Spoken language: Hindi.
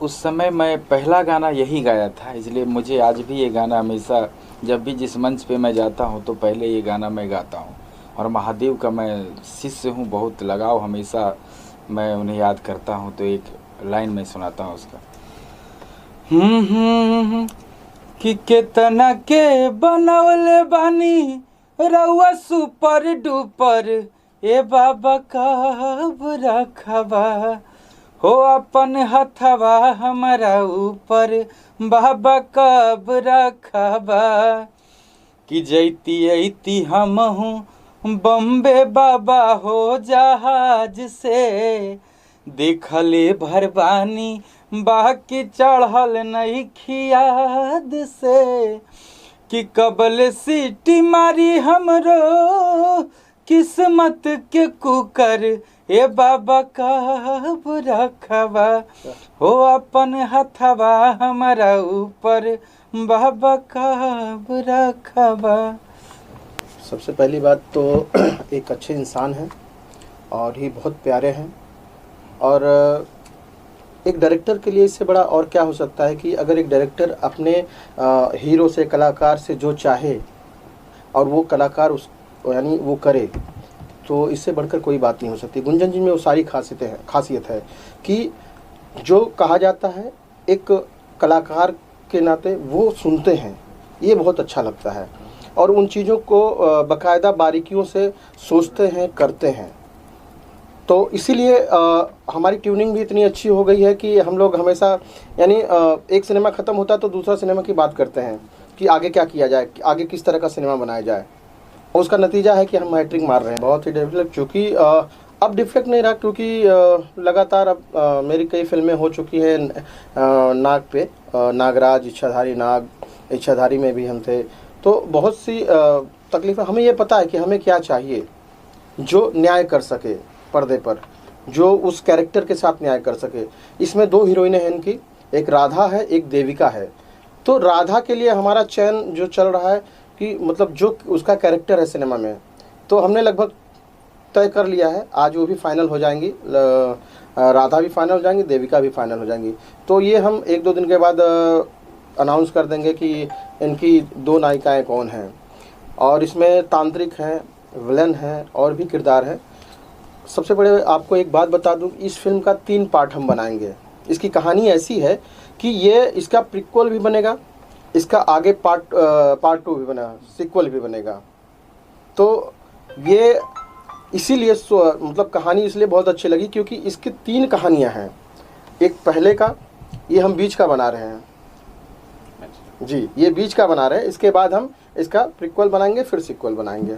उस समय मैं पहला गाना यही गाया था, इसलिए मुझे आज भी ये गाना हमेशा, जब भी जिस मंच पे मैं जाता हूँ तो पहले ये गाना मैं गाता हूँ। और महादेव का मैं शिष्य हूँ, बहुत लगाव, हमेशा मैं उन्हें याद करता हूँ। तो एक लाइन में सुनाता हूँ उसका। कि केतना के बनवले बानी रउआ सुपर डुपर, ए बाबा कब रखबा हो अपन हथवा हमारा ऊपर, बाबा कब रखबा। कि जैती ऐती हमहूँ बम्बे बाबा हो जहाज से, देखले भरबानी बाकी चढ़ल नहीं खियाद से। कि कबल सीटी मारी हमरो किस्मत के कुकर, ए बाबा कब रखबा हो अपन हथवा हमारा ऊपर, बाबा कब रखबा। सबसे पहली बात तो एक अच्छे इंसान हैं और ही बहुत प्यारे हैं। और एक डायरेक्टर के लिए इससे बड़ा और क्या हो सकता है कि अगर एक डायरेक्टर अपने हीरो से, कलाकार से जो चाहे और वो कलाकार उस यानी वो करे, तो इससे बढ़कर कोई बात नहीं हो सकती। गुंजन जी में वो सारी खासियत है कि जो कहा जाता है एक कलाकार के नाते वो सुनते हैं, ये बहुत अच्छा लगता है। और उन चीज़ों को बाकायदा बारीकियों से सोचते हैं, करते हैं। तो इसीलिए हमारी ट्यूनिंग भी इतनी अच्छी हो गई है कि हम लोग हमेशा यानी एक सिनेमा ख़त्म होता है तो दूसरा सिनेमा की बात करते हैं कि आगे क्या किया जाए, आगे किस तरह का सिनेमा बनाया जाए। और उसका नतीजा है कि हम हैट्रिक मार रहे हैं। बहुत ही डेवलप, चूँकि अब डिफेक्ट नहीं रहा, क्योंकि लगातार अब मेरी कई फिल्में हो चुकी हैं नाग पे, नागराज, इच्छाधारी नाग, इच्छाधारी में भी हम थे। तो बहुत सी तकलीफ़ें, हमें ये पता है कि हमें क्या चाहिए जो न्याय कर सके पर्दे पर, जो उस कैरेक्टर के साथ न्याय कर सके। इसमें दो हीरोइनें हैं इनकी, एक राधा है, एक देविका है। तो राधा के लिए हमारा चयन जो चल रहा है कि मतलब जो उसका कैरेक्टर है सिनेमा में, तो हमने लगभग तय कर लिया है। आज वो भी फाइनल हो जाएंगी, राधा भी फाइनल हो जाएंगी, देविका भी फाइनल हो जाएंगी। तो ये हम 1-2 दिन के बाद अनाउंस कर देंगे कि इनकी 2 नायिकाएँ कौन हैं। और इसमें तांत्रिक हैं, विलन हैं और भी किरदार हैं। सबसे बड़े आपको एक बात बता दूं, इस फिल्म का 3 पार्ट हम बनाएंगे। इसकी कहानी ऐसी है कि ये इसका प्रीक्वल भी बनेगा, इसका आगे पार्ट 2 भी बनेगा, सीक्वल भी बनेगा। तो ये इसीलिए मतलब कहानी इसलिए बहुत अच्छी लगी क्योंकि इसकी 3 कहानियां हैं। एक पहले का, ये हम बीच का बना रहे हैं जी, ये बीच का बना रहे हैं। इसके बाद हम इसका प्रीक्वल बनाएंगे, फिर सीक्वल बनाएंगे।